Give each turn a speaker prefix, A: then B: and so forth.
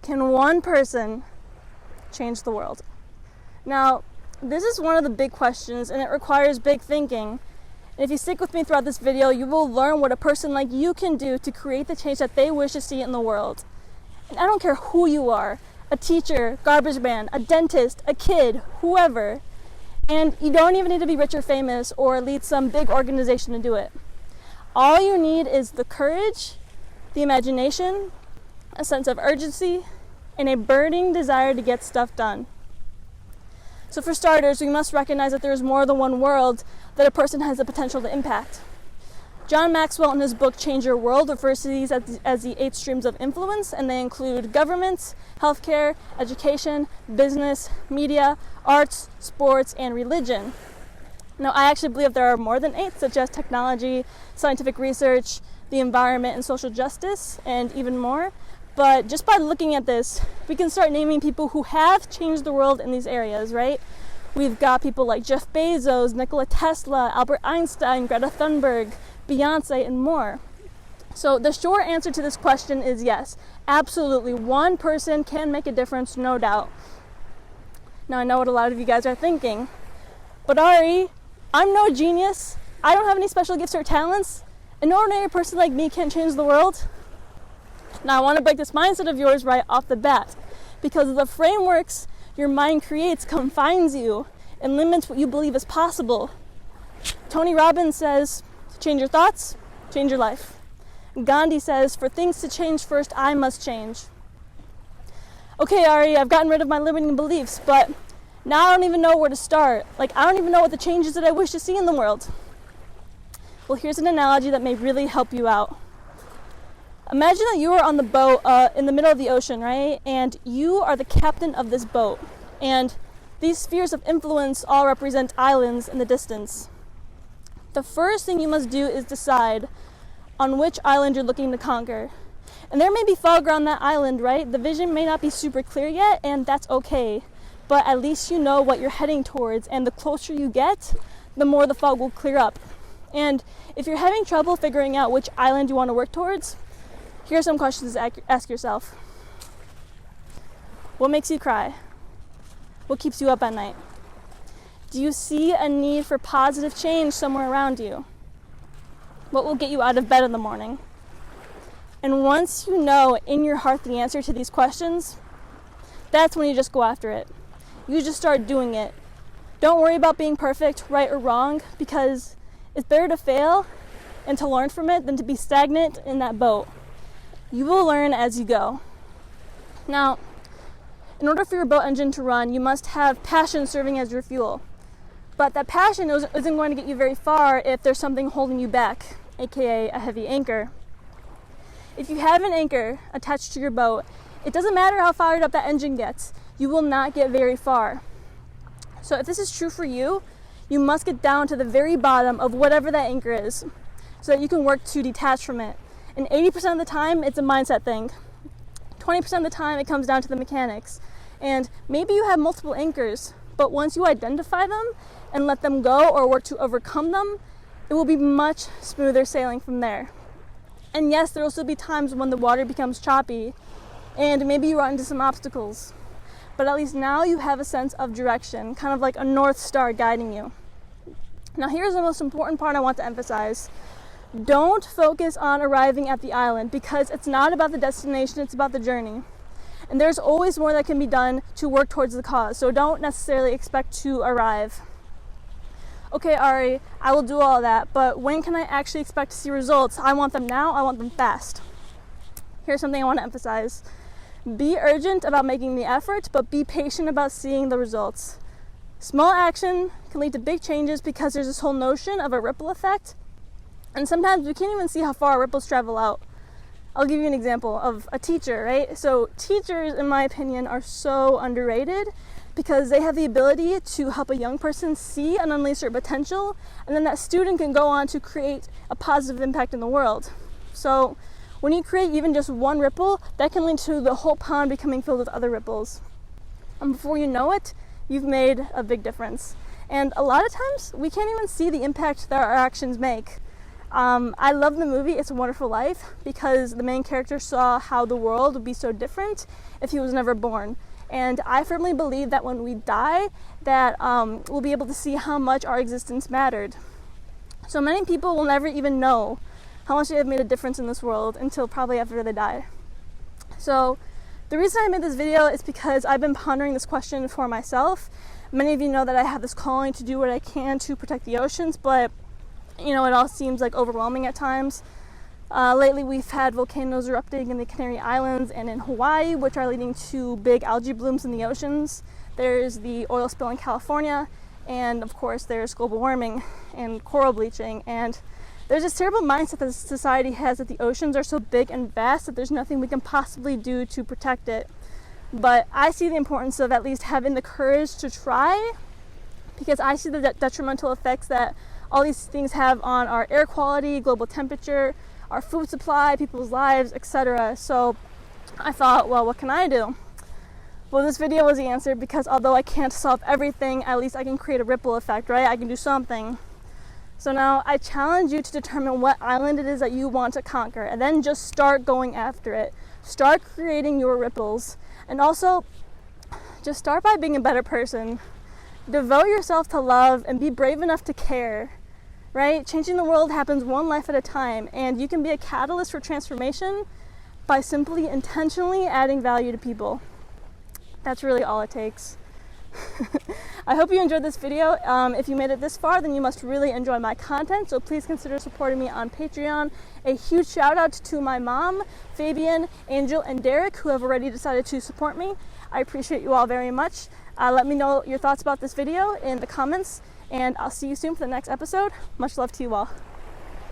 A: Can one person change the world? Now, this is one of the big questions, and it requires big thinking. And if you stick with me throughout this video, you will learn what a person like you can do to create the change that they wish to see in the world. And I don't care who you are, a teacher, garbage man, a dentist, a kid, whoever. And you don't even need to be rich or famous or lead some big organization to do it. All you need is the courage, the imagination, a sense of urgency, and a burning desire to get stuff done. So for starters, we must recognize that there is more than one world that a person has the potential to impact. John Maxwell, in his book Change Your World, refers to these as the 8 streams of influence, and they include government, healthcare, education, business, media, arts, sports, and religion. Now, I actually believe there are more than 8, such as technology, scientific research, the environment, and social justice, and even more. But just by looking at this, we can start naming people who have changed the world in these areas, right? We've got people like Jeff Bezos, Nikola Tesla, Albert Einstein, Greta Thunberg, Beyonce, and more. So the short answer to this question is yes, absolutely. One person can make a difference, no doubt. Now I know what a lot of you guys are thinking, but Ari, I'm no genius. I don't have any special gifts or talents. An ordinary person like me can't change the world. Now I want to break this mindset of yours right off the bat, because the frameworks your mind creates confines you and limits what you believe is possible. Tony Robbins says, change your thoughts, change your life. Gandhi says, for things to change first, I must change. Okay, Ari, I've gotten rid of my limiting beliefs, but now I don't even know where to start. I don't even know what the changes that I wish to see in the world. Well, here's an analogy that may really help you out. Imagine that you are on the boat in the middle of the ocean, right? And you are the captain of this boat. And these spheres of influence all represent islands in the distance. The first thing you must do is decide on which island you're looking to conquer. And there may be fog around that island, right? The vision may not be super clear yet, and that's okay. But at least you know what you're heading towards, and the closer you get, the more the fog will clear up. And if you're having trouble figuring out which island you want to work towards, here are some questions to ask yourself. What makes you cry? What keeps you up at night? Do you see a need for positive change somewhere around you? What will get you out of bed in the morning? And once you know in your heart the answer to these questions, that's when you just go after it. You just start doing it. Don't worry about being perfect, right or wrong, because it's better to fail and to learn from it than to be stagnant in that boat. You will learn as you go. Now, in order for your boat engine to run, you must have passion serving as your fuel. But that passion isn't going to get you very far if there's something holding you back, aka a heavy anchor. If you have an anchor attached to your boat, it doesn't matter how fired up that engine gets, you will not get very far. So if this is true for you, you must get down to the very bottom of whatever that anchor is, so that you can work to detach from it. And 80% of the time, it's a mindset thing. 20% of the time, it comes down to the mechanics. And maybe you have multiple anchors, but once you identify them and let them go or work to overcome them, it will be much smoother sailing from there. And yes, there will still be times when the water becomes choppy and maybe you run into some obstacles. But at least now you have a sense of direction, kind of like a North Star guiding you. Now here's the most important part I want to emphasize. Don't focus on arriving at the island, because it's not about the destination, it's about the journey. And there's always more that can be done to work towards the cause, so don't necessarily expect to arrive. Okay, Ari, I will do all that, but when can I actually expect to see results? I want them now, I want them fast. Here's something I want to emphasize. Be urgent about making the effort, but be patient about seeing the results. Small action can lead to big changes because there's this whole notion of a ripple effect. And sometimes we can't even see how far ripples travel out. I'll give you an example of a teacher, right? So teachers, in my opinion, are so underrated because they have the ability to help a young person see and unleash their potential, and then that student can go on to create a positive impact in the world. So when you create even just one ripple, that can lead to the whole pond becoming filled with other ripples. And before you know it, you've made a big difference. And a lot of times, we can't even see the impact that our actions make. I love the movie It's a Wonderful Life because the main character saw how the world would be so different if he was never born. And I firmly believe that when we die, that we'll be able to see how much our existence mattered. So many people will never even know how much they have made a difference in this world until probably after they die. So the reason I made this video is because I've been pondering this question for myself. Many of you know that I have this calling to do what I can to protect the oceans, but it all seems like overwhelming at times. Lately we've had volcanoes erupting in the Canary Islands and in Hawaii, which are leading to big algae blooms in the oceans. There's the oil spill in California, and of course there's global warming and coral bleaching, and there's this terrible mindset that society has that the oceans are so big and vast that there's nothing we can possibly do to protect it. But I see the importance of at least having the courage to try, because I see the detrimental effects that all these things have on our air quality, global temperature, our food supply, people's lives, etc. So I thought, well, what can I do? Well, this video was the answer, because although I can't solve everything, at least I can create a ripple effect, right? I can do something. So now I challenge you to determine what island it is that you want to conquer, and then just start going after it. Start creating your ripples. And also, just start by being a better person. Devote yourself to love and be brave enough to care, right? Changing the world happens one life at a time, and you can be a catalyst for transformation by simply intentionally adding value to people. That's really all it takes. I hope you enjoyed this video. If you made it this far, then you must really enjoy my content, so please consider supporting me on Patreon. A huge shout out to my mom, Fabian, Angel, and Derek, who have already decided to support me. I appreciate you all very much. Let me know your thoughts about this video in the comments, and I'll see you soon for the next episode. Much love to you all.